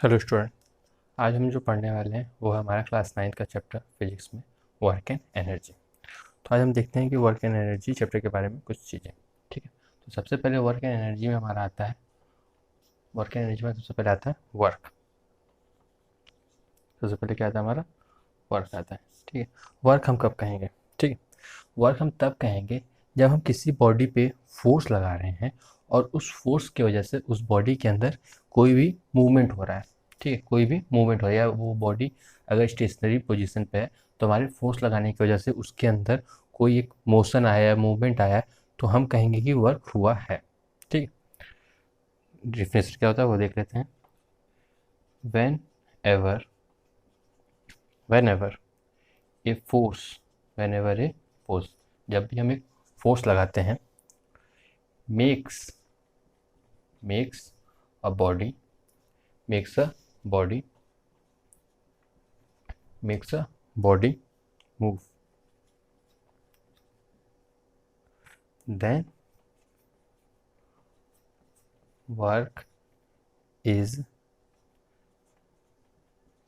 Hello student. आज हम जो पढ़ने वाले हैं वो है हमारा क्लास 9 का चैप्टर फिजिक्स में वर्क एंड एनर्जी। तो आज हम देखते हैं कि वर्क एंड एनर्जी चैप्टर के बारे में कुछ चीज़ें। ठीक है, तो सबसे पहले वर्क एंड एनर्जी में हमारा आता है, वर्क एंड एनर्जी में सबसे पहले आता है वर्क। सबसे पहले क्या आता है हमारा? वर्क आता है। ठीक है, वर्क हम कब कहेंगे? ठीक है, वर्क हम तब कहेंगे जब हम किसी बॉडी पे फोर्स लगा रहे हैं और उस फोर्स की वजह से उस बॉडी के अंदर कोई भी मूवमेंट हो रहा है। ठीक है, कोई भी मूवमेंट हो रहा है या वो बॉडी अगर स्टेशनरी पोजीशन पे है तो हमारे फोर्स लगाने की वजह से उसके अंदर कोई एक मोशन आया है, मूवमेंट आया है, तो हम कहेंगे कि वर्क हुआ है। ठीक है, डिफिनेशन क्या होता है वो देख लेते हैं। When ever when ever a force when ever a force, जब भी हम एक फोर्स लगाते हैं, makes makes a body makes a body makes a body move, then work is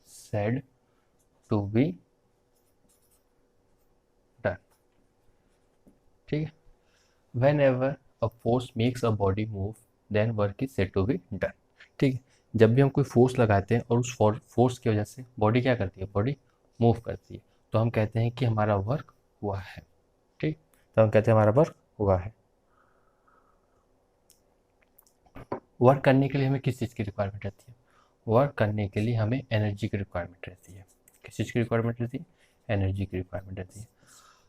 said to be done। ठीक है, whenever a force makes a body move then work is said to be done। ठीक है, जब भी हम कोई force लगाते हैं और उस फोर्स की वजह से बॉडी क्या करती है, बॉडी मूव करती है, तो हम कहते हैं कि हमारा वर्क हुआ है। ठीक, तो हम कहते हैं हमारा वर्क हुआ है। वर्क करने के लिए हमें किस चीज़ की रिक्वायरमेंट रहती है? वर्क करने के लिए हमें एनर्जी की रिक्वायरमेंट रहती है। किस चीज़ की रिक्वायरमेंट रहती है? एनर्जी की रिक्वायरमेंट रहती है।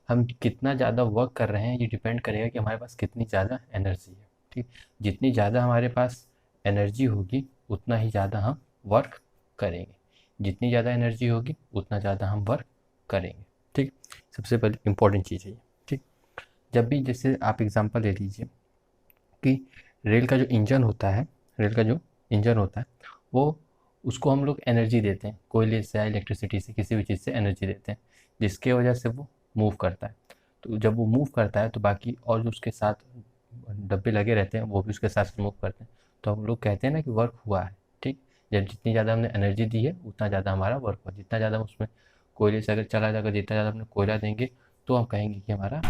हम कितना ज़्यादा वर्क कर रहे हैं ये डिपेंड करेगा कि हमारे पास कितनी ज़्यादा एनर्जी है। ठीक, जितनी ज़्यादा हमारे पास एनर्जी होगी उतना ही ज़्यादा हम वर्क करेंगे। जितनी ज़्यादा एनर्जी होगी उतना ज़्यादा हम वर्क करेंगे। ठीक, सबसे पहले इंपॉर्टेंट चीज़ है ये। ठीक, जब भी जैसे आप एग्जांपल ले लीजिए कि रेल का जो इंजन होता है, रेल का जो इंजन होता है वो, उसको हम लोग एनर्जी देते हैं, कोयले से या इलेक्ट्रिसिटी से, किसी भी चीज़ से एनर्जी देते हैं जिसके वजह से वो मूव करता है। तो जब वो मूव करता है तो बाकी और जो उसके साथ डब्बे लगे रहते हैं वो भी उसके साथ मूव करते हैं, तो हम लोग कहते हैं ना कि वर्क हुआ है। ठीक, जब जितनी ज़्यादा हमने एनर्जी दी है उतना ज़्यादा हमारा वर्क हुआ। जितना ज़्यादा हम उसमें कोयले से अगर चला जाएगा, जितना ज़्यादा हमने कोयला देंगे तो हम कहेंगे कि हमारा,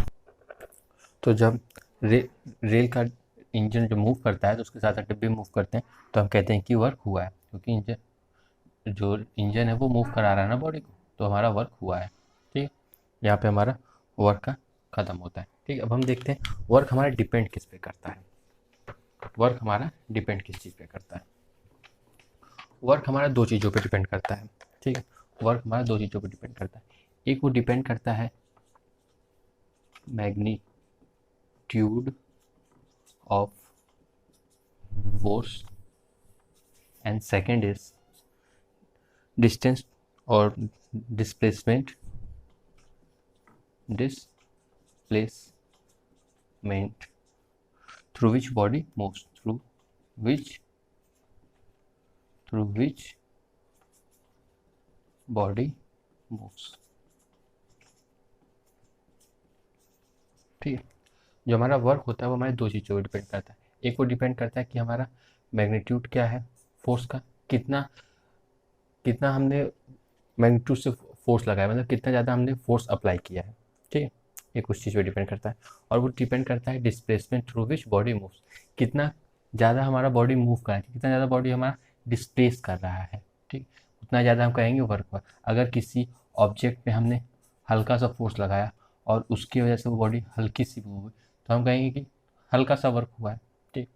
तो जब रेल का इंजन जो मूव करता है तो उसके साथ साथ डिब्बे मूव करते हैं तो हम कहते हैं कि वर्क हुआ है, क्योंकि इंजन, जो इंजन है वो मूव करा रहा है ना बॉडी को, तो हमारा वर्क हुआ है। ठीक है, यहाँ पे हमारा वर्क का ख़त्म होता है। ठीक है, अब हम देखते हैं वर्क हमारा डिपेंड किस पे करता है। वर्क हमारा डिपेंड किस चीज़ पे करता है? वर्क हमारा दो चीज़ों पे डिपेंड करता है। ठीक है, वर्क हमारा दो चीज़ों पे डिपेंड करता है। एक वो डिपेंड करता है magnitude of force, and second is distance or displacement displacement through which body moves, which through which body moves। ठीक है, जो हमारा वर्क होता है वो हमारे दो चीज़ों पर डिपेंड करता है। एक वो डिपेंड करता है कि हमारा मैग्नीट्यूड क्या है, फोर्स का कितना, कितना हमने मैग्नीट्यूड से फोर्स लगाया, मतलब कितना ज़्यादा हमने फोर्स अप्लाई किया है। ठीक है, ये कुछ चीज़ पे डिपेंड करता है। और वो डिपेंड करता है displacement through which body moves, कितना ज़्यादा हमारा बॉडी मूव कर रहा है, कितना ज़्यादा बॉडी हमारा डिस्प्लेस कर रहा है। ठीक, उतना ज़्यादा हम कहेंगे वर्क हुआ। अगर किसी ऑब्जेक्ट पे हमने हल्का सा फोर्स लगाया और उसकी वजह से वो बॉडी हल्की सी मूव हुई तो हम कहेंगे कि हल्का सा वर्क हुआ है। ठीक,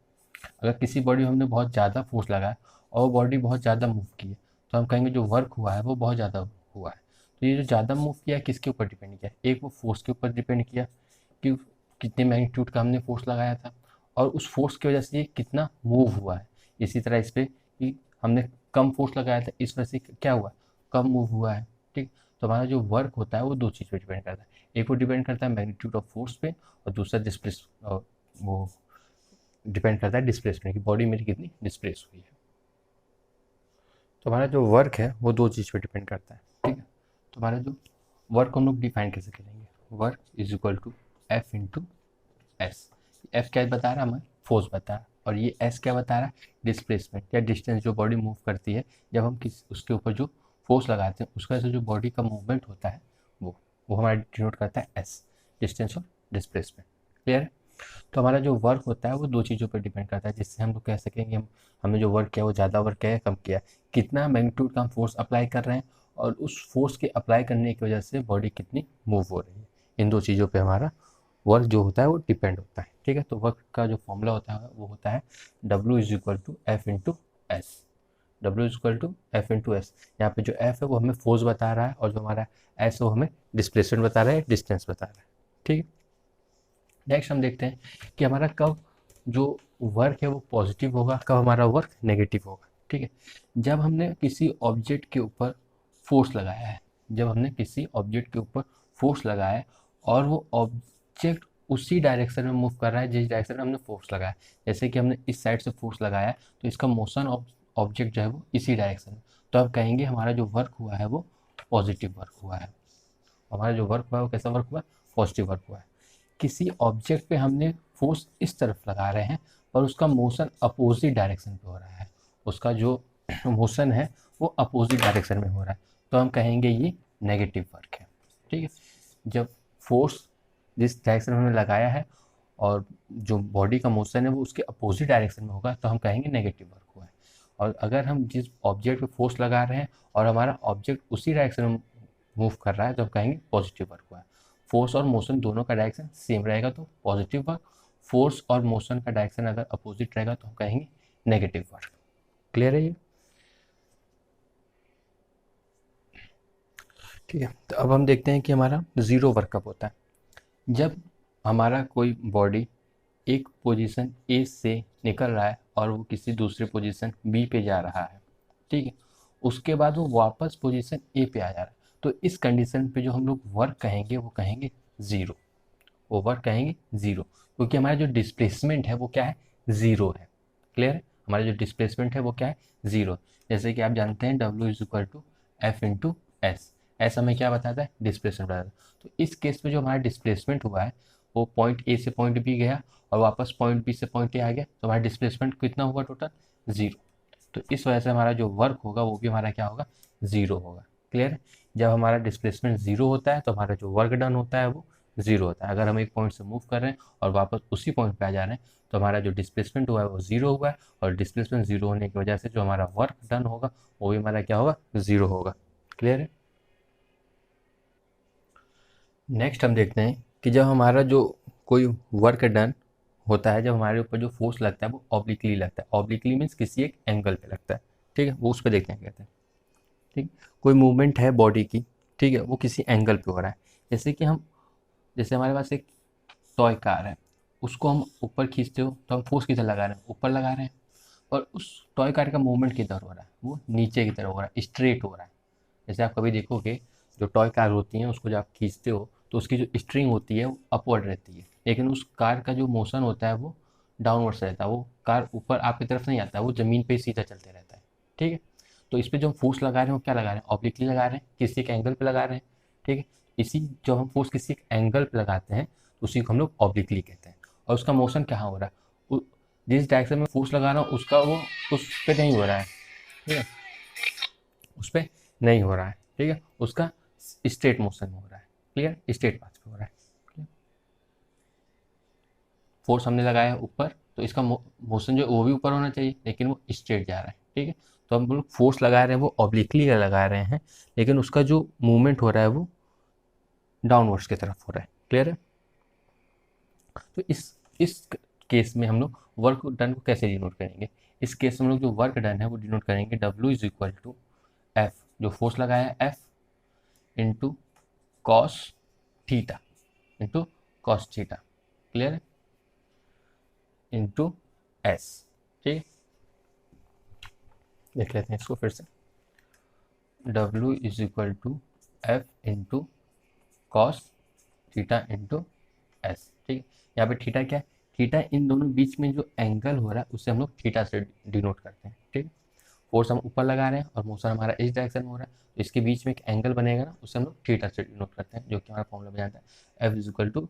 अगर किसी बॉडी में हमने बहुत ज़्यादा फोर्स लगाया और वो बॉडी बहुत ज़्यादा मूव की है तो हम कहेंगे जो वर्क हुआ है वो बहुत ज़्यादा हुआ है। तो ये जो ज़्यादा मूव किया है किसके ऊपर डिपेंड किया? एक वो फोर्स के ऊपर डिपेंड किया कि कितने मैग्नीट्यूड का हमने फोर्स लगाया था और उस फोर्स की वजह से ये कितना मूव हुआ है। इसी तरह इस पर कि हमने कम फोर्स लगाया था इस वजह से क्या हुआ, कम मूव हुआ है। ठीक, तो हमारा जो वर्क होता है वो दो चीज़ पे डिपेंड करता है। एक वो डिपेंड करता है मैग्नीट्यूड ऑफ फोर्स पे और दूसरा डिस्प्लेस, वो डिपेंड करता है डिस्प्लेसमेंट की, बॉडी मेरी कितनी डिस्प्लेस हुई है। तो हमारा जो वर्क है वो दो चीज़ पे डिपेंड करता है। ठीक है, तो हमारा जो वर्क हम लोग डिफाइन कैसे करेंगे? Work is equal to F into S. F क्या बता रहा है? हमें फोर्स बता रहा है और ये एस क्या बता रहा है, डिस्प्लेसमेंट या डिस्टेंस जो बॉडी मूव करती है जब हम उसके ऊपर जो फोर्स लगाते हैं उसका से जो बॉडी का मूवमेंट होता है वो हमारा डिनोट करता है एस, डिस्टेंस और डिस्प्लेसमेंट। क्लियर है। तो हमारा जो वर्क होता है वो दो चीज़ों पर डिपेंड करता है, जिससे हम लोग कह सकेंगे हमने जो वर्क किया वो ज़्यादा वर्क किया है कम किया, कितना मैग्नीट्यूड का हम फोर्स अप्लाई कर रहे हैं और उस फोर्स के अप्लाई करने की वजह से बॉडी कितनी मूव हो रही है। इन दो चीज़ों पे हमारा वर्क जो होता है वो डिपेंड होता है। ठीक है, तो वर्क का जो फॉर्मूला होता है वो होता है W is equal to F into S. W is equal to F into S. यहाँ पे जो एफ है वो हमें फोर्स बता रहा है और जो हमारा एस वो हमें डिस्प्लेसमेंट बता रहा है, डिस्टेंस बता रहा है। ठीक है, नेक्स्ट हम देखते हैं कि हमारा कब जो वर्क है वो पॉजिटिव होगा, कब हमारा वर्क नेगेटिव होगा। ठीक है, जब हमने किसी ऑब्जेक्ट के ऊपर फोर्स लगाया है, जब हमने किसी ऑब्जेक्ट के ऊपर फोर्स लगाया है और वो ऑब्जेक्ट उसी डायरेक्शन में मूव कर रहा है जिस डायरेक्शन में हमने फोर्स लगाया। जैसे कि हमने इस साइड से फोर्स लगाया तो इसका मोशन ऑब्जेक्ट जो है वो इसी डायरेक्शन में, तो अब कहेंगे हमारा जो वर्क हुआ है वो पॉजिटिव वर्क हुआ है। हमारा जो वर्क हुआ है वो कैसा वर्क हुआ है, पॉजिटिव वर्क हुआ है। किसी ऑब्जेक्ट पे हमने फोर्स इस तरफ लगा रहे हैं और उसका मोशन अपोजिट डायरेक्शन पे हो रहा है, उसका जो मोशन है वो अपोजिट डायरेक्शन में हो रहा है, तो हम कहेंगे ये नेगेटिव वर्क है। ठीक है, जब फोर्स जिस डायरेक्शन में हमने लगाया है और जो बॉडी का मोशन है वो उसके अपोजिट डायरेक्शन में होगा तो हम कहेंगे नेगेटिव वर्क हुआ है। और अगर हम जिस ऑब्जेक्ट पे फोर्स लगा रहे हैं और हमारा ऑब्जेक्ट उसी डायरेक्शन में मूव कर रहा है तो हम कहेंगे पॉजिटिव वर्क हुआ है। फोर्स और मोशन दोनों का डायरेक्शन सेम रहेगा तो पॉजिटिव वर्क, फोर्स और मोशन का डायरेक्शन अगर अपोजिट रहेगा तो हम कहेंगे नेगेटिव वर्क। क्लियर है ये? ठीक है, तो अब हम देखते हैं कि हमारा ज़ीरो वर्क कब होता है। जब हमारा कोई बॉडी एक पोजीशन ए से निकल रहा है और वो किसी दूसरे पोजीशन बी पे जा रहा है, ठीक है, उसके बाद वो वापस पोजीशन ए पे आ जा रहा है, तो इस कंडीशन पे जो हम लोग वर्क कहेंगे वो कहेंगे ज़ीरो। वो वर्क कहेंगे ज़ीरो क्योंकि हमारा जो डिस्प्लेसमेंट है वो क्या है, ज़ीरो है। क्लियर है, हमारा जो डिस्प्लेसमेंट है वो क्या है, ज़ीरो। जैसे कि आप जानते हैं W is equal to F into S. S हमें क्या बताता है, डिस्प्लेसमेंट बताता है। तो इस केस में जो हमारा डिस्प्लेसमेंट हुआ है वो पॉइंट ए से पॉइंट बी गया और वापस पॉइंट बी से पॉइंट ए आ गया, तो हमारा डिस्प्लेसमेंट कितना हुआ, टोटल ज़ीरो। तो इस वजह से हमारा जो वर्क होगा वो भी हमारा क्या होगा, ज़ीरो होगा। क्लियर है, जब हमारा डिस्प्लेसमेंट ज़ीरो होता है तो हमारा जो वर्क डन होता है वो ज़ीरो होता है। अगर हम एक पॉइंट से मूव कर रहे हैं और वापस उसी पॉइंट पे आ जा रहे हैं तो हमारा जो डिस्प्लेसमेंट हुआ है वो ज़ीरो हुआ है और डिस्प्लेसमेंट ज़ीरो होने की वजह से जो हमारा वर्क डन होगा वो भी हमारा क्या होगा, ज़ीरो होगा। क्लियर है। नेक्स्ट हम देखते हैं कि जब हमारा जो कोई वर्क डन होता है, जब हमारे ऊपर जो फोर्स लगता है वो ऑब्लिकली लगता है। ऑब्लिकली मीन्स किसी एक एंगल पे लगता है। ठीक है, वो उस पर देखते हैं कहते हैं। ठीक, कोई मूवमेंट है बॉडी की, ठीक है, वो किसी एंगल पे हो रहा है। जैसे हमारे पास एक टॉय कार है, उसको हम ऊपर खींचते हो तो हम फोर्स किधर लगा रहे हैं, ऊपर लगा रहे हैं, और उस टॉय कार का मूवमेंट किधर हो रहा है, वो नीचे की तरफ हो रहा है, स्ट्रेट हो रहा है। जैसे आप कभी देखोगे जो टॉय कार होती हैं उसको जब आप खींचते हो तो उसकी जो स्ट्रिंग होती है वो अपवर्ड रहती है, लेकिन उस कार का जो मोशन होता है वो डाउनवर्ड से रहता है। वो कार ऊपर आपकी तरफ नहीं आता है, वो ज़मीन पे ही सीधा चलते रहता है। ठीक है, तो इस पर जो हम फोर्स लगा रहे हैं वो क्या लगा रहे हैं, ऑब्लिकली लगा रहे हैं, किसी एक एंगल पे लगा रहे हैं। ठीक है, इसी जो हम फोर्स किसी एक एंगल पे लगाते हैं तो उसी को हम लोग ऑब्लिकली कहते हैं। और उसका मोशन कहाँ हो रहा है, जिस डायरेक्शन में फोर्स लगा रहा हूँ उसका वो उस पर नहीं हो रहा है। ठीक है, उस पर नहीं हो रहा है। ठीक है, उसका स्ट्रेट मोशन हो रहा है। क्लियर, स्ट्रेट पाथ पे हो रहा है। फोर्स हमने लगाया है ऊपर तो इसका मोशन जो वो भी ऊपर होना चाहिए लेकिन वो स्ट्रेट जा रहा है। ठीक है, तो हम लोग फोर्स लगा रहे हैं वो ऑब्लिकली लगा रहे हैं लेकिन उसका जो मूवमेंट हो रहा है वो डाउनवर्ड्स की तरफ हो रहा है। क्लियर है, तो इस केस में हम लोग वर्क डन को कैसे डिनोट करेंगे। इस केस में हम लोग जो वर्क डन है वो डिनोट करेंगे W is equal to F, जो फोर्स लगाया है F into cos theta, into cos theta. Clear है, इंटू एस। ठीक है, देख लेते हैं इसको फिर से। W is equal to F into cos theta into S. ठीक है, यहाँ पे थीटा क्या है, थीटा इन दोनों बीच में जो एंगल हो रहा है उससे हम लोग थीटा से डिनोट करते हैं। ठीक है, फोर्स हम ऊपर लगा रहे हैं और मोशन हमारा इस डायरेक्शन में हो रहा है तो इसके बीच में एक एंगल बनेगा ना, उससे हम लोग थीटा से डिनोट करते हैं, जो कि हमारा फॉर्मूला में आता है F is equal to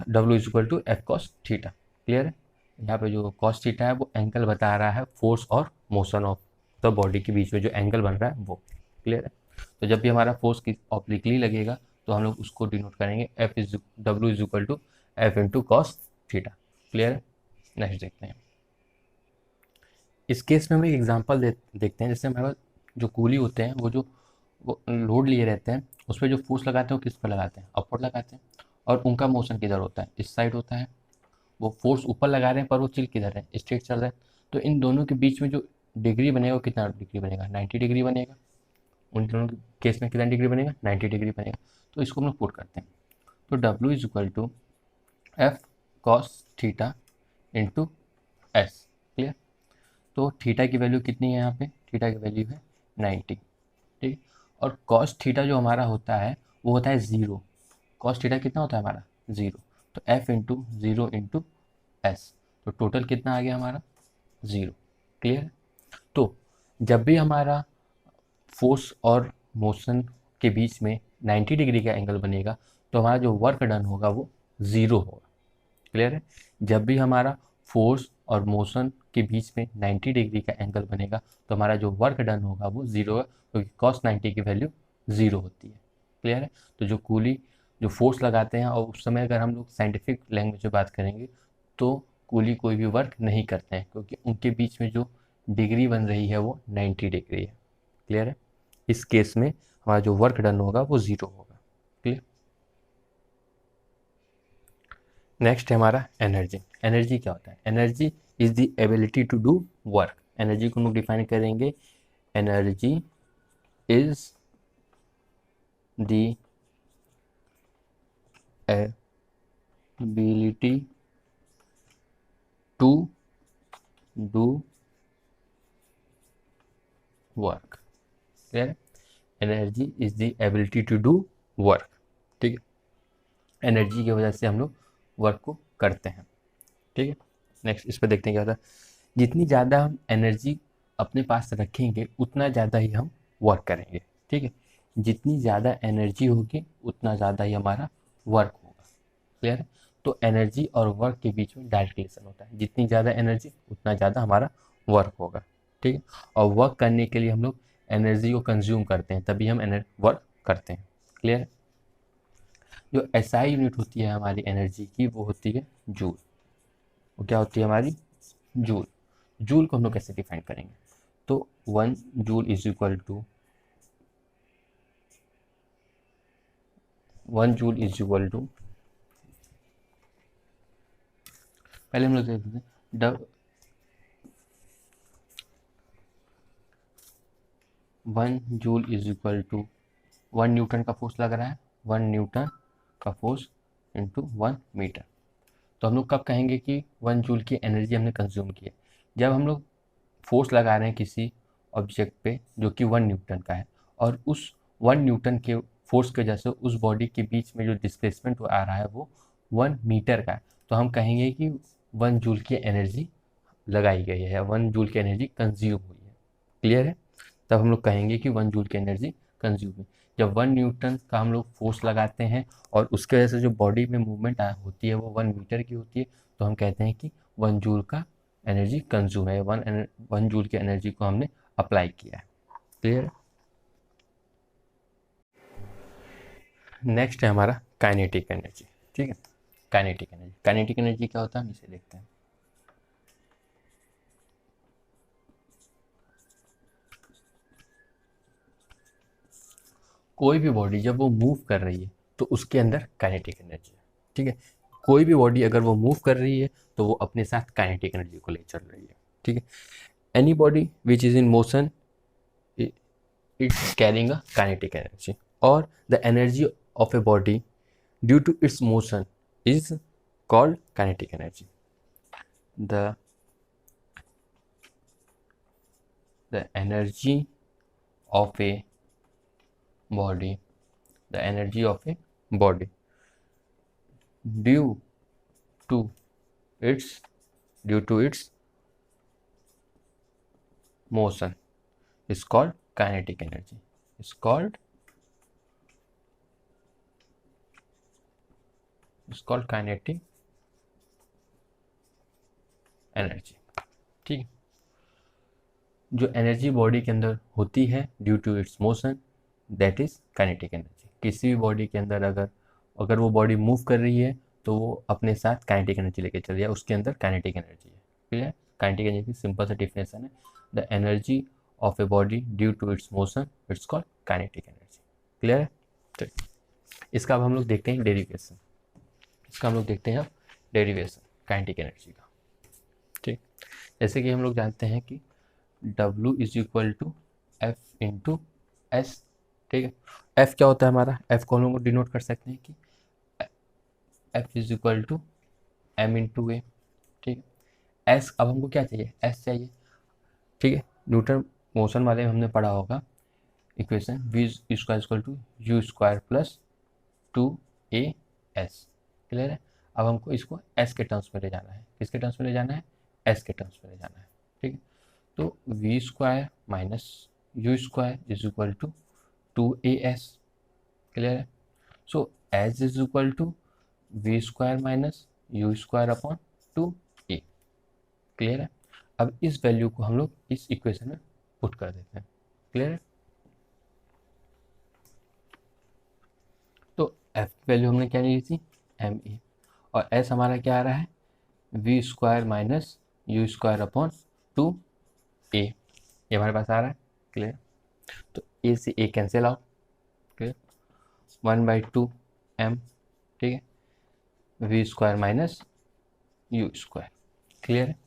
W is equal to F cos theta. Clear है, यहाँ पे जो कॉस थीटा है वो एंगल बता रहा है फोर्स और मोशन ऑफ द बॉडी के बीच में जो एंगल बन रहा है वो। क्लियर है? तो जब भी हमारा फोर्स की ऑब्लिकली लगेगा तो हम लोग उसको डिनोट करेंगे W is equal to F into cos theta. Clear है? नेक्स्ट देखते हैं। इस केस में हम एक एग्जांपल देखते हैं। जैसे हमारे पास जो कूली होते हैं वो लोड लिए रहते हैं, उस पर जो फोर्स लगाते हैं वो किस पर लगाते हैं? अपवर्ड लगाते हैं। और उनका मोशन किधर होता है? इस साइड होता है। वो फोर्स ऊपर लगा रहे हैं पर वो चिल किधर है? स्ट्रेट चल रहा है। तो इन दोनों के बीच में जो डिग्री बनेगा वो कितना डिग्री बनेगा? 90 डिग्री बनेगा। उन दोनों के केस में कितना डिग्री बनेगा? 90 डिग्री बनेगा। तो इसको हम लोग पुट करते हैं। तो W is equal to F cos theta into S. Clear? तो थीटा की वैल्यू कितनी है? यहाँ पे थीटा की वैल्यू है 90। ठीक। और कॉस थीटा जो हमारा होता है वो होता है 0। कॉस थीटा कितना होता है हमारा? 0। तो एफ इंटू 0 इंटू एस। तो टोटल कितना आ गया हमारा? 0। क्लियर है? तो जब भी हमारा फोर्स और मोशन के बीच में 90 डिग्री का एंगल बनेगा तो हमारा जो वर्क डन होगा वो 0 होगा। क्लियर है? जब भी हमारा फोर्स और मोशन के बीच में 90 डिग्री का एंगल बनेगा तो हमारा जो वर्क डन होगा वो 0 होगा, क्योंकि कॉस 90 की वैल्यू 0 होती है। क्लियर है? तो जो कूली जो फोर्स लगाते हैं और उस समय अगर हम लोग साइंटिफिक लैंग्वेज में बात करेंगे तो कूली कोई भी वर्क नहीं करते हैं, क्योंकि उनके बीच में जो डिग्री बन रही है वो 90 डिग्री है। क्लियर है? इस केस में हमारा जो वर्क डन होगा वो 0 होगा। क्लियर? नेक्स्ट है हमारा एनर्जी। एनर्जी क्या होता है? Energy is the ability to do work. Energy को हम लोग डिफाइन करेंगे, energy is the ability to do work. Clear है? Energy is the ability to do work. ठीक है? एनर्जी की वजह से हम लोग वर्क को करते हैं। ठीक है? नेक्स्ट इस पर देखते हैं क्या होता है। जितनी ज़्यादा हम एनर्जी अपने पास रखेंगे उतना ज़्यादा ही हम वर्क करेंगे। ठीक है? जितनी ज़्यादा एनर्जी होगी उतना ज़्यादा ही हमारा वर्क होगा। क्लियर है? तो एनर्जी और वर्क के बीच में डायरेक्ट रिलेशन होता है। जितनी ज़्यादा एनर्जी उतना ज़्यादा हमारा वर्क होगा। ठीक है? और वर्क करने के लिए हम लोग एनर्जी को कंज्यूम करते हैं, तभी हम वर्क करते हैं। क्लियर है? जो एसआई यूनिट होती है हमारी एनर्जी की वो होती है जूल। वो क्या होती है हमारी? जूल। जूल को हम लोग कैसे डिफाइन करेंगे? तो 1 joule is equal to 1 joule is equal to, पहले हम लोग देखते हैं 1 joule is equal to 1 newton का फोर्स लग रहा है, 1 न्यूटन का फोर्स इंटू 1 मीटर। तो हम लोग कब कहेंगे कि 1 जूल की एनर्जी हमने कंज्यूम की है? जब हम लोग फोर्स लगा रहे हैं किसी ऑब्जेक्ट पे जो कि 1 न्यूटन का है, और उस 1 न्यूटन के फोर्स की वजह से उस बॉडी के बीच में जो डिस्प्लेसमेंट आ रहा है वो 1 मीटर का है, तो हम कहेंगे कि 1 जूल की एनर्जी लगाई गई है, 1 जूल की एनर्जी कंज्यूम हुई है। क्लियर है? तब हम लोग कहेंगे कि 1 जूल की एनर्जी कंज्यूम हुई। जब 1 न्यूटन का हम लोग फोर्स लगाते हैं और उसके वजह से जो बॉडी में मूवमेंट होती है वो 1 मीटर की होती है, तो हम कहते हैं कि 1 जूल का एनर्जी कंज्यूम है, 1 जूल की एनर्जी को हमने अप्लाई किया है। क्लियर? नेक्स्ट है हमारा काइनेटिक एनर्जी। ठीक है? काइनेटिक एनर्जी, काइनेटिक एनर्जी क्या होता है हम इसे देखते हैं। कोई भी बॉडी जब वो मूव कर रही है तो उसके अंदर काइनेटिक एनर्जी है। ठीक है? कोई भी बॉडी अगर वो मूव कर रही है तो वो अपने साथ काइनेटिक एनर्जी को ले चल रही है। ठीक है? Any body which is in motion it's carrying a kinetic energy, or the energy of a body due to its motion is called kinetic energy. The energy of a body, the energy of a body due to its motion is called kinetic energy. Is called kinetic energy. ठीक है, जो energy body के अंदर होती है due to its motion, that is kinetic energy. किसी भी body के अंदर अगर वो बॉडी मूव कर रही है तो वो अपने साथ काइनेटिक एनर्जी लेके चल रही है, उसके अंदर काइनेटिक एनर्जी है। क्लियर? काइनेटिक एनर्जी की सिंपल सा डिफिनेशन है, the energy of a body due to its motion, its called kinetic energy. Clear है? तो इसका अब हम लोग देखते हैं डेरिवेशन। काइनेटिक एनर्जी का। ठीक, जैसे कि हम लोग जानते हैं कि W is equal to F into S. ठीक है, एफ क्या होता है हमारा, एफ को हम लोग डिनोट कर सकते हैं कि F is equal to M into A. ठीक है, एस अब हमको क्या चाहिए, एस चाहिए। ठीक है, न्यूटन मोशन वाले में हमने पढ़ा होगा equation V square equal to U square plus 2as। Clear है? अब हमको इसको एस के टर्म्स में ले जाना है। किसके टर्म्स में ले जाना है? एस के टर्म्स में ले जाना है। ठीक है, तो V square minus U square is equal to 2as। Clear है? So S is equal to V square minus U square upon 2a। Clear है? अब इस वैल्यू को हम लोग इस इक्वेशन में पुट कर देते हैं। क्लियर है? तो एफ की वैल्यू हमने क्या ली थी, एम ए, और एस हमारा क्या आ रहा है, V square minus U square upon 2a, ये हमारे पास आ रहा है। क्लियर? तो ए से A cancel out. Clear? 1/2 M. ठीक है, V square minus U square. Clear है?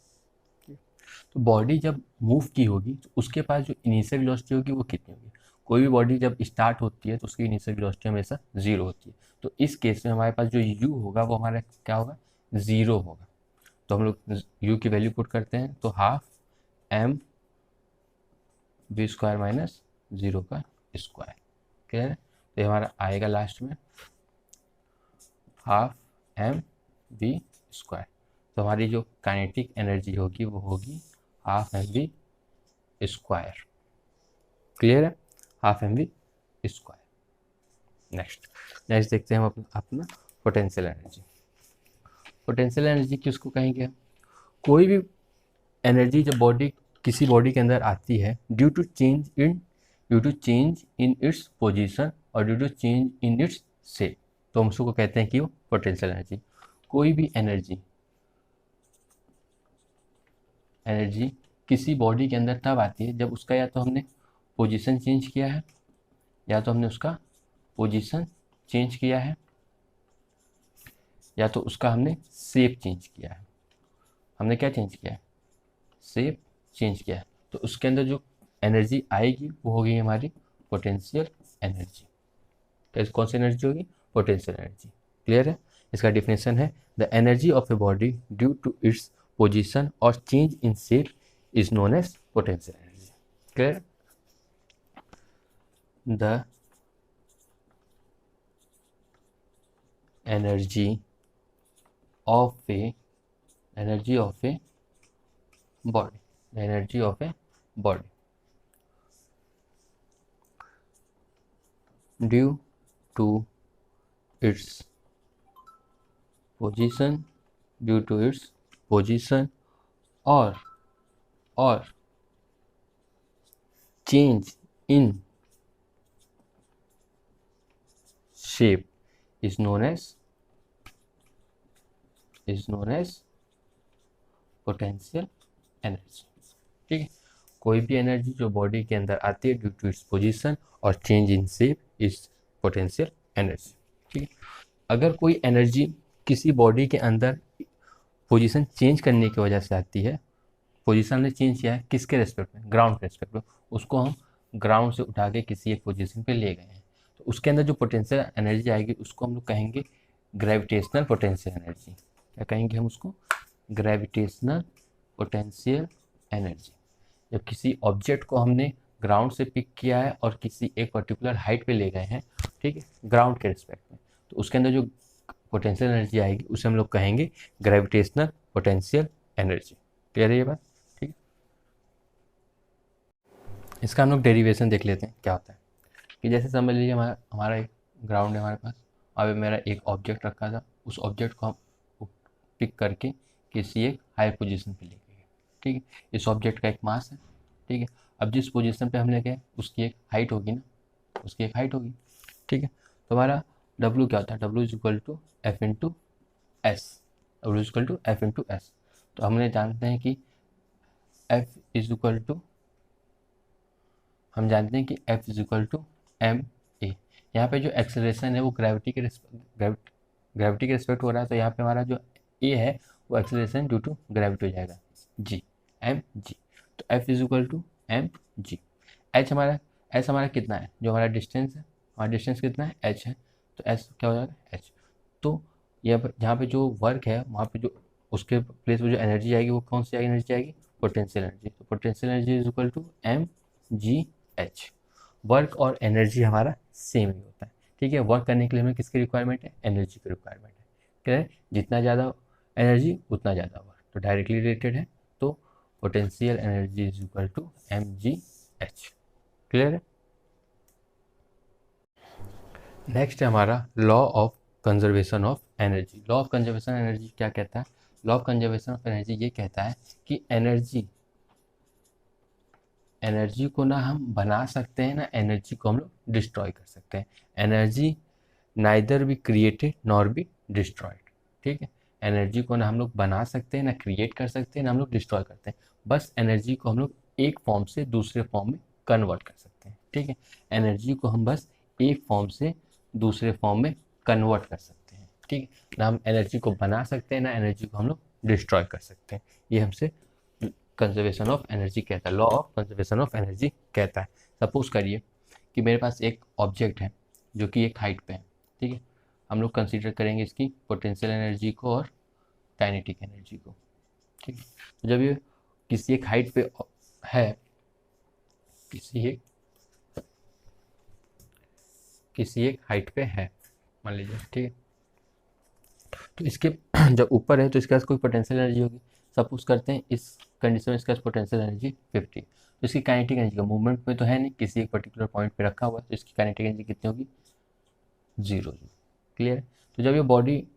तो बॉडी जब मूव की होगी तो उसके पास जो इनिशियल वेलोसिटी होगी वो कितनी होगी। कोई भी बॉडी जब स्टार्ट होती है तो उसकी इनिशियल वेलोसिटी हमेशा 0 होती है। तो इस केस में हमारे पास जो u होगा वो हमारा क्या होगा, 0 होगा। तो हम लोग u की वैल्यू पुट करते हैं, तो half M V square minus 0 का स्क्वायर। क्लियर है? तो हमारा आएगा लास्ट में हाफ एम वी स्क्वायर। तो हमारी जो काइनेटिक एनर्जी होगी वो होगी half M V square. Clear है? Half M V square. Next देखते हैं हम अपना पोटेंशियल एनर्जी। पोटेंशियल एनर्जी किसको कहेंगे, कोई भी एनर्जी जब किसी बॉडी के अंदर आती है due to change in its position और due to change in its shape, तो हम उसको कहते हैं कि वो पोटेंशियल एनर्जी। कोई भी एनर्जी किसी बॉडी के अंदर तब आती है जब उसका या तो हमने पोजीशन चेंज किया है, या तो हमने उसका पोजीशन चेंज किया है, या तो उसका हमने शेप चेंज किया है। हमने क्या चेंज किया है, शेप चेंज किया है। तो उसके अंदर जो एनर्जी आएगी वो होगी हमारी पोटेंशियल एनर्जी। तो कौन सी एनर्जी होगी, पोटेंशियल एनर्जी। क्लियर है? इसका डिफिनेशन है the energy of a body due to its position और change in shape is known as potential energy. Clear? The energy of a body, the energy of a body due to its position or change in shape is known as potential energy. ठीक है, कोई भी energy जो body के अंदर आती है due to its position और change in shape is potential energy. ठीक है, अगर कोई एनर्जी किसी बॉडी के अंदर पोजीशन चेंज करने की वजह से आती है, पोजीशन ने चेंज किया है किसके रेस्पेक्ट में, ग्राउंड के रेस्पेक्ट में, उसको हम ग्राउंड से उठा के किसी एक पोजीशन पे ले गए हैं, तो उसके अंदर जो पोटेंशियल एनर्जी आएगी उसको हम लोग कहेंगे ग्रेविटेशनल पोटेंशियल एनर्जी। क्या कहेंगे हम उसको, ग्रेविटेशनल पोटेंशियल एनर्जी। जब किसी ऑब्जेक्ट को हमने ग्राउंड से पिक किया है और किसी एक पर्टिकुलर हाइट पे ले गए हैं, ठीक है, ग्राउंड के रिस्पेक्ट में, तो उसके अंदर जो पोटेंशियल एनर्जी आएगी उसे हम लोग कहेंगे ग्रेविटेशनल पोटेंशियल एनर्जी। क्लियर है ये बात? ठीक है, इसका हम लोग डेरिवेशन देख लेते हैं क्या होता है। कि जैसे समझ लीजिए हमारा एक ग्राउंड है हमारे पास, अब मेरा एक ऑब्जेक्ट रखा था, उस ऑब्जेक्ट को हम पिक करके किसी एक हाई पोजीशन पे लेके गए, ठीक है। इस ऑब्जेक्ट का एक मास है, ठीक है। अब जिस पोजीशन पे हम ले गए उसकी एक हाइट होगी ना, उसकी एक हाइट होगी, ठीक है। तो हमारा W क्या होता है, W is equal to F into S, W is equal to F into S. तो हमने जानते हैं कि F इज इक्वल टू, हम जानते हैं कि F is equal to M A. यहाँ पे जो एक्सेलरेशन है वो ग्रेविटी के रिस्पेक्ट हो रहा है, तो यहाँ पे हमारा जो ए है वो एक्सेलरेशन ड्यू टू ग्रेविटी हो जाएगा, जी, एम जी। तो F is equal to M G. H हमारा कितना है, जो हमारा डिस्टेंस है, हमारा डिस्टेंस कितना है, एच है, तो एस क्या हो जाएगा, एच। तो ये जहाँ पे जो वर्क है वहाँ पे जो उसके प्लेस पे जो एनर्जी आएगी वो कौन सी एनर्जी आएगी, पोटेंशियल एनर्जी। तो potential energy is equal to M G H. Work और एनर्जी हमारा सेम ही होता है, ठीक है। वर्क करने के लिए हमें किसकी रिक्वायरमेंट है, एनर्जी की रिक्वायरमेंट है, क्लियर है। जितना ज़्यादा एनर्जी उतना ज़्यादा वर्क, तो डायरेक्टली रिलेटेड है। तो potential energy is equal to M G H, clear है। नेक्स्ट है हमारा law of conservation of energy. Law of conservation energy क्या कहता है, law of conservation of energy ये कहता है कि एनर्जी को ना हम बना सकते हैं ना एनर्जी को हम लोग डिस्ट्रॉय कर सकते हैं। Energy neither be created nor be destroyed, ठीक है। एनर्जी को ना हम लोग बना सकते हैं, ना क्रिएट कर सकते हैं, ना हम लोग डिस्ट्रॉय करते हैं। बस एनर्जी को हम लोग एक फॉर्म से दूसरे फॉर्म में कन्वर्ट कर सकते हैं, ठीक है। एनर्जी को हम बस एक फॉर्म से दूसरे फॉर्म में कन्वर्ट कर सकते हैं, ठीक है। ना हम एनर्जी को बना सकते हैं, ना एनर्जी को हम लोग डिस्ट्रॉय कर सकते हैं। ये हमसे कंजर्वेशन ऑफ एनर्जी कहता है, law of conservation of energy कहता है। सपोज करिए कि मेरे पास एक ऑब्जेक्ट है जो कि एक हाइट पे है, ठीक है। हम लोग कंसीडर करेंगे इसकी पोटेंशियल एनर्जी को और काइनेटिक एनर्जी को, ठीक है। तो जब ये किसी एक हाइट पे है, किसी एक हाइट पे है मान लीजिए, ठीक है। तो इसके जब ऊपर है तो इसके पास कोई पोटेंशियल एनर्जी होगी। सपोज करते हैं इस कंडीशन में इसके पास पोटेंशियल एनर्जी 50, तो इसकी काइनेटिक एनर्जी का मूवमेंट में तो है नहीं, किसी एक पर्टिकुलर पॉइंट पे रखा हुआ है, तो इसकी काइनेटिक एनर्जी कितनी होगी, 0 जूल, क्लियर है। तो जब ये बॉडी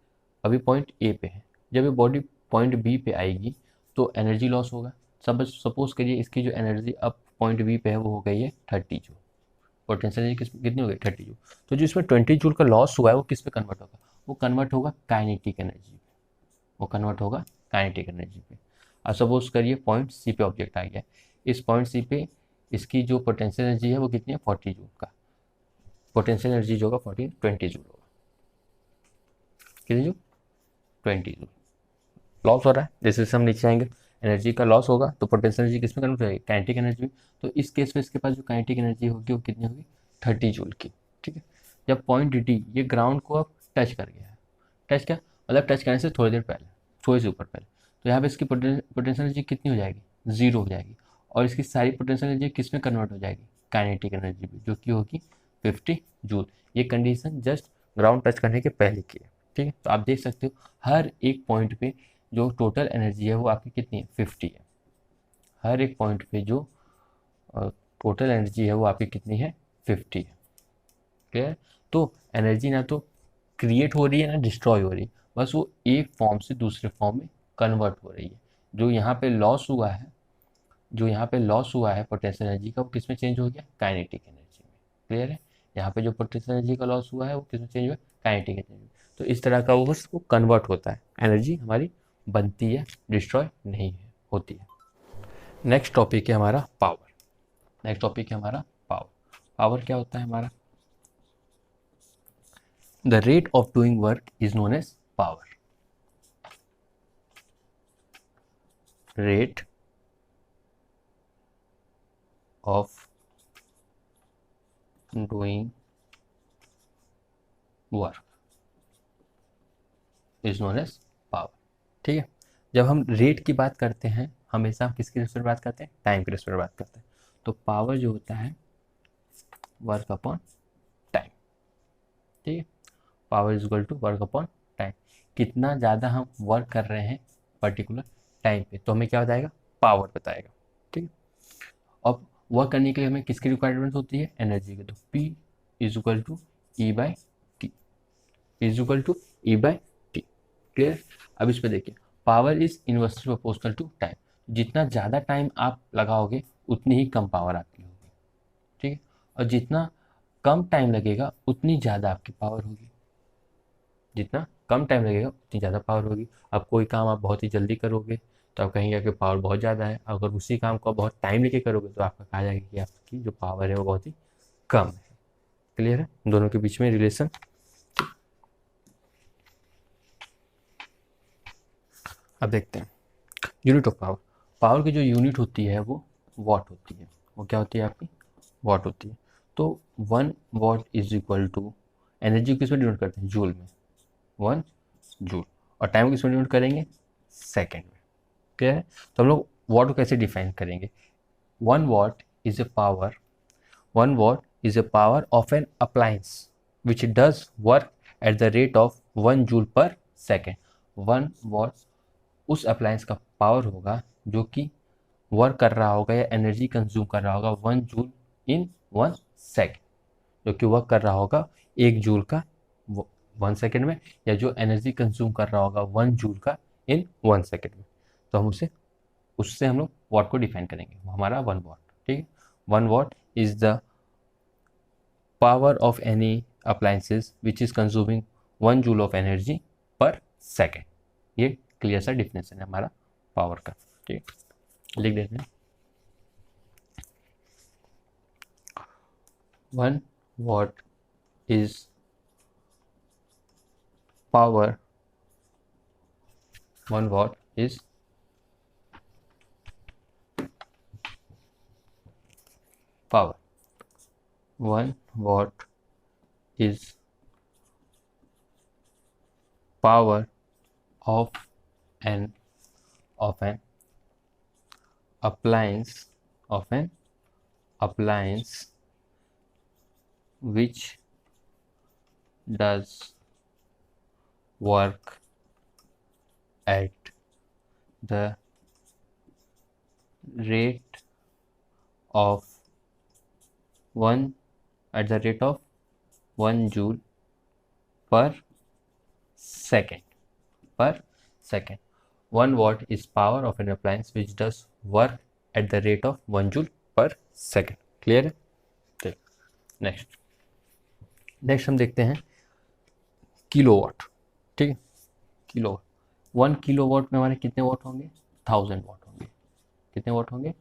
अभी पॉइंट ए पे है, जब ये बॉडी पॉइंट बी पे आएगी तो एनर्जी लॉस होगा। सब सपोज करिए इसकी जो एनर्जी अब पॉइंट बी पे है वो हो गई है 30 जूल, पोटेंशियल एनर्जी कितनी हो गई, 30 जूल। तो जो इसमें 20 जूल का लॉस हुआ है वो किस पे कन्वर्ट होगा, वो कन्वर्ट होगा काइनेटिक एनर्जी पे, वो कन्वर्ट होगा काइनेटिक एनर्जी पे। अब सपोज करिए पॉइंट सी पे ऑब्जेक्ट आ गया, इस पॉइंट सी पे इसकी जो पोटेंशियल एनर्जी है वो कितनी है, 40 जूल का। पोटेंशियल एनर्जी जो होगा 20 जूल होगा, कितनी जूल, 20 जूल। लॉस हो रहा है, जैसे जैसे हम नीचे आएंगे एनर्जी का लॉस होगा तो पोटेंशियल एनर्जी किस में कन्वर्ट होगी, काइनेटिक एनर्जी में। तो इस केस में इसके पास जो काइनेटिक एनर्जी होगी वो कितनी होगी, 30 जूल की, ठीक है। जब पॉइंट डी ये ग्राउंड को अब टच कर गया है, टच क्या मतलब टच करने से थोड़ी देर पहले, थोड़ी से ऊपर पहले, तो यहाँ पे इसकी पोटेंशियल एनर्जी कितनी हो जाएगी, 0 हो जाएगी। और इसकी सारी पोटेंशियल एनर्जी किस में कन्वर्ट हो जाएगी, काइनेटिक एनर्जी में, जो कि होगी 50 जूल। ये कंडीशन जस्ट ग्राउंड टच करने के पहले की है, ठीक है। तो आप देख सकते हो हर एक पॉइंट पे जो टोटल एनर्जी है वो आपकी कितनी है, 50 है। हर एक पॉइंट पे जो टोटल एनर्जी है वो आपकी कितनी है, 50 है, क्लियर। तो एनर्जी ना तो क्रिएट हो रही है ना डिस्ट्रॉय हो रही है, बस वो एक फॉर्म से दूसरे फॉर्म में कन्वर्ट हो रही है। जो यहाँ पे लॉस हुआ है, जो यहाँ पे लॉस हुआ है पोटेंशियल एनर्जी का, वो किस में चेंज हो गया, काइनेटिक एनर्जी में, क्लियर है। यहाँ पे जो पोटेंशियल एनर्जी का लॉस हुआ है वो किस में चेंज हुआ, काइनेटिक एनर्जी में। तो इस तरह का वो कन्वर्ट होता है, एनर्जी हमारी बनती है, डिस्ट्रॉय नहीं है, होती है। नेक्स्ट टॉपिक है हमारा पावर। नेक्स्ट टॉपिक है हमारा पावर। पावर क्या होता है हमारा, the rate of doing work is known as power. Rate of doing work is known as power, ठीक है। जब हम रेट की बात करते हैं हमेशा हम किसकी रिस्पेक्ट बात करते हैं, टाइम की रिस्पेक्ट बात करते हैं। तो पावर जो होता है वर्क अपॉन टाइम, ठीक है। Power is equal to work upon time. कितना ज़्यादा हम वर्क कर रहे हैं पर्टिकुलर टाइम पे तो हमें क्या बताएगा, पावर बताएगा, ठीक है। अब वर्क करने के लिए हमें किसकी रिक्वायरमेंट होती है, एनर्जी की। तो P is equal to E by T, is equal to E by T, clear. अब इस पे देखिए power is inversely proportional to time, जितना ज़्यादा टाइम आप लगाओगे उतनी ही कम पावर आपकी होगी, ठीक है, और जितना कम टाइम लगेगा उतनी ज़्यादा आपकी पावर होगी, जितना कम टाइम लगेगा उतनी ज़्यादा पावर होगी। अब कोई काम आप बहुत ही जल्दी करोगे तो आप कहेंगे कि पावर बहुत ज़्यादा है, अगर उसी काम को आप बहुत टाइम लेके करोगे तो आपका कहा जाएगा कि आपकी जो पावर है वो बहुत ही कम है। क्लियर है दोनों के बीच में रिलेशन। अब देखते हैं यूनिट ऑफ पावर। पावर की जो यूनिट होती है वो वॉट होती है। वो क्या होती है आपकी? वॉट होती है। तो 1 watt is equal to, energy किस में डिनोट करते हैं? जूल में, 1 जूल। और टाइम किस में डिनोट करेंगे? सेकेंड में। क्लियर है? तो हम लोग वॉट को कैसे डिफाइन करेंगे? 1 watt is a power, 1 watt is a power of an appliance which does work at the rate of 1 joule per second. 1 watt उस अप्लायंस का पावर होगा जो कि वर्क कर रहा होगा या एनर्जी कंज्यूम कर रहा होगा 1 जूल इन 1 सेकेंड, जो कि वर्क कर रहा होगा 1 जूल का 1 सेकेंड में, या जो एनर्जी कंज्यूम कर रहा होगा 1 जूल का इन 1 सेकेंड में। तो हम उससे हम लोग वॉट को डिफाइन करेंगे, वो हमारा 1 वॉट। ठीक है, 1 watt is the power of any appliances which is consuming 1 joule of energy per second। ये क्लियर सा डिफिनेशन है हमारा पावर का। ठीक, लिख देते हैं 1 watt is power, 1 watt is power, 1 watt is power of an appliance which does work at the rate of 1 joule per second 1 watt is power of an appliance which does work at the rate of 1 joule per second। Clear है? ठीक, next हम देखते हैं kilowatt. ठीक है, kilowatt, 1 kilowatt में हमारे कितने वाट होंगे? 1000 वाट होंगे। कितने वाट होंगे?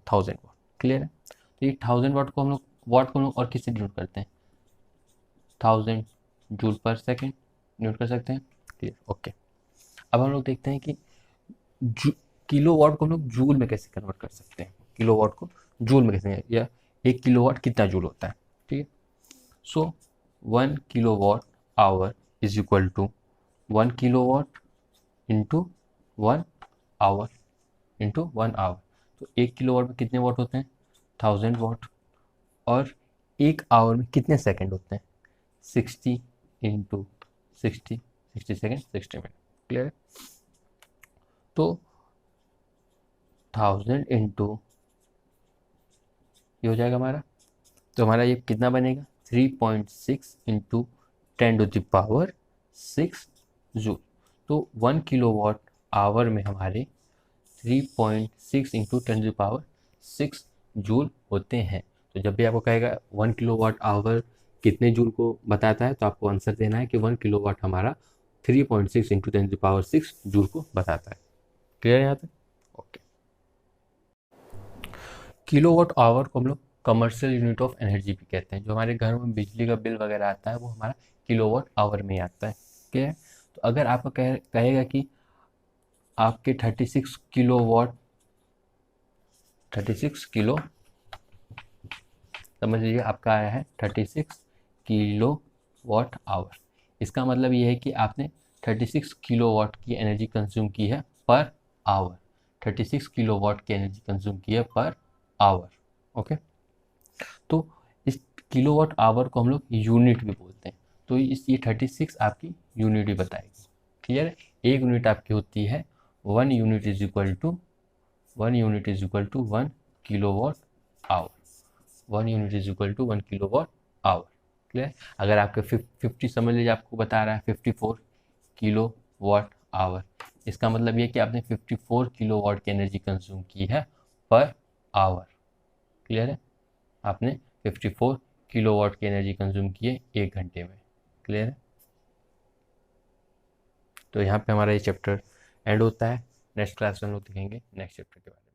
1000 वाट। क्लियर है? तो ये 1000 वाट को हम लोग और किससे डिनोट करते हैं? 1000 जूल पर सेकेंड डिनोट कर सकते हैं। Clear, okay. अब हम लोग देखते हैं कि किलोवाट को हम लोग जूल में कैसे कन्वर्ट कर सकते हैं। किलोवाट को जूल में कैसे, या 1 किलोवाट कितना जूल होता है। ठीक है, so 1 kilowatt hour is equal to 1 kilowatt into 1 hour into 1 hour. तो 1 किलोवाट में कितने वाट होते हैं? 1000 वाट। और 1 आवर में कितने सेकंड होते हैं? 60 इंटू 60 सेकेंड 60 मिनट। क्लियर है? तो 1000 इंटू ये हो जाएगा हमारा, तो हमारा ये कितना बनेगा? 3.6 इंटू 10⁻6 जूल। तो 1 किलोवाट आवर में हमारे 3.6 इंटू 10⁻6 जूल होते हैं। तो जब भी आपको कहेगा 1 किलोवाट आवर कितने जूल को बताता है, तो आपको आंसर देना है कि 1 किलोवाट हमारा 3.6 इंटू 10⁻6 जूल को बताता है। क्लियर है यहाँ तक? ओके। किलोवाट आवर को हम लोग कमर्शियल यूनिट ऑफ एनर्जी भी कहते हैं। जो हमारे घर में बिजली का बिल वगैरह आता है वो हमारा किलोवाट आवर में आता है। क्लियर? तो अगर आपको कहेगा कि आपके 36 किलोवाट, 36 किलो, समझ लीजिए आपका आया है 36 किलोवाट आवर। इसका मतलब ये है कि आपने 36 किलोवाट की एनर्जी कंज्यूम की है पर आवर। 36 किलोवाट की एनर्जी कंज्यूम की है पर आवर। ओके, तो इस किलोवाट आवर को हम लोग यूनिट भी बोलते हैं। तो ये 36 आपकी यूनिट भी बताएगी। क्लियर है? एक यूनिट आपकी होती है 1 unit is equal to 1 kilowatt hour. 1 unit is equal to 1 kilowatt hour. Clear? अगर आपके 50 समझ लीजिए आपको बता रहा है 54 किलोवाट आवर, इसका मतलब ये कि आपने 54 किलोवाट की एनर्जी कंज्यूम की है पर आवर। क्लियर है? आपने 54 किलोवाट की एनर्जी कंज्यूम की है 1 घंटे में। क्लियर है? तो यहाँ पे हमारा ये चैप्टर एंड होता है। नेक्स्ट क्लास में हम लोग देखेंगे नेक्स्ट चैप्टर के बारे में।